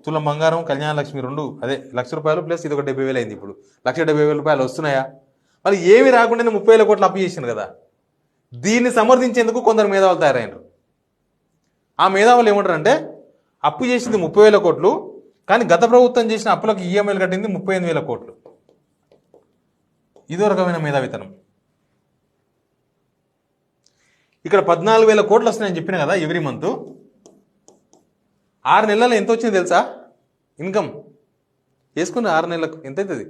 తులం బంగారం కళ్యాణ లక్ష్మి రెండు అదే ₹1,00,000 ప్లస్ ఇది ఒక 70,000 అయింది. ఇప్పుడు ₹1,70,000 వస్తున్నాయా? మళ్ళీ ఏమి రాకుండానే 30,000 కోట్లు అప్పు చేసింది కదా. దీన్ని సమర్థించేందుకు కొందరు మేధావులు తయారైనరు. ఆ మేధావులు ఏమంటారంటే అప్పు చేసింది 30,000 కోట్లు, కానీ గత ప్రభుత్వం చేసిన అప్పులకు ఈఎంఐలు కట్టింది 38,000 కోట్లు. ఇదో రకమైన మేధావితనం. ఇక్కడ 14,000 కోట్లు వస్తున్నాయని చెప్పిన కదా ఎవ్రీ మంత్. 6 నెలల్లో ఎంత వచ్చింది తెలుసా? ఇన్కమ్ వేసుకుని 6 నెలలకు ఎంత అవుతుంది?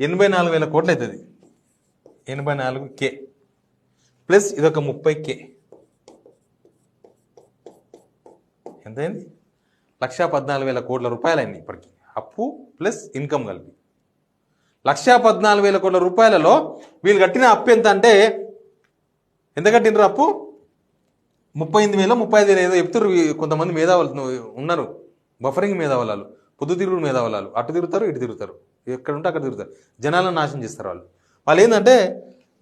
84,000 కోట్లు అవుతుంది. 84K ప్లస్ ఇదొక 30K ఎంతైంది? ₹1,14,000 కోట్ల అయింది ఇప్పటికి. అప్పు ప్లస్ ఇన్కమ్ కలిపి ₹1,14,000 కోట్ల వీళ్ళు కట్టిన అప్పు ఎంత అంటే ఎంత కట్టినరు అప్పు? 38,000 35,000 ఏదో చెప్తారు. కొంతమంది మేధావులు ఉన్నారు, బఫరింగ్ మేధావులు, పొద్దుతిరుగుడు మేధావులు. అటు తిరుగుతారు ఇటు తిరుగుతారు, ఎక్కడ ఉంటే అక్కడ తిరుగుతారు, జనాలను నాశనం చేస్తారు వాళ్ళు. వాళ్ళు ఏంటంటే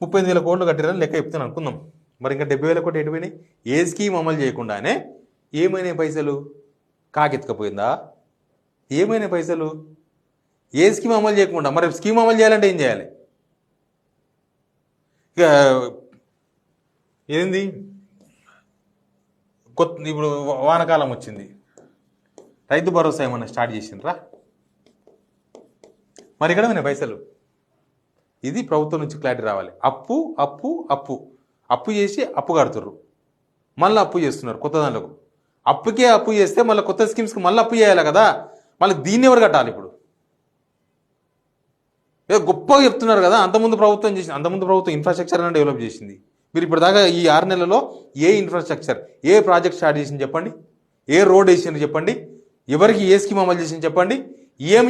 38,000 కోట్లు కట్టిరని లెక్క చెప్తాను అనుకుందాం. మరి ఇంకా 70,000 కోట్లు ఎటుపోయినాయి? ఏ స్కీమ్ అమలు చేయకుండానే ఏమైనా పైసలు కాకెత్తుకపోయిందా? ఏమైనా పైసలు ఏ స్కీమ్ అమలు చేయకుండా? మరి స్కీమ్ అమలు చేయాలంటే ఏం చేయాలి? ఇక ఏంది కొత్త ఇప్పుడు వానకాలం వచ్చింది, రైతు భరోసా ఏమన్నా స్టార్ట్ చేసిండ్రా? మరి ఇక్కడ మన పైసలు? ఇది ప్రభుత్వం నుంచి క్లారిటీ రావాలి. అప్పు అప్పు అప్పు అప్పు చేసి అప్పు కడుతుర్రు, మళ్ళీ అప్పు చేస్తున్నారు కొత్త దాంట్లోకి. అప్పుకే అప్పు చేస్తే మళ్ళీ కొత్త స్కీమ్స్కి మళ్ళీ అప్పు చేయాలి కదా. మళ్ళీ దీన్ని ఎవరు కట్టాలి? ఇప్పుడు ఏదో గొప్పగా చెప్తున్నారు కదా, అంతకుముందు ప్రభుత్వం ఇన్ఫ్రాస్ట్రక్చర్ అని డెవలప్ చేసింది. మీరు ఇప్పటిదాకా ఈ 6 నెలల్లో ఏ ఇన్ఫ్రాస్ట్రక్చర్, ఏ ప్రాజెక్ట్ స్టార్ట్ చేసింది చెప్పండి? ఏ రోడ్ వేసింది చెప్పండి? ఎవరికి ఏ స్కీమ్ అమలు చేసింది చెప్పండి? ఏం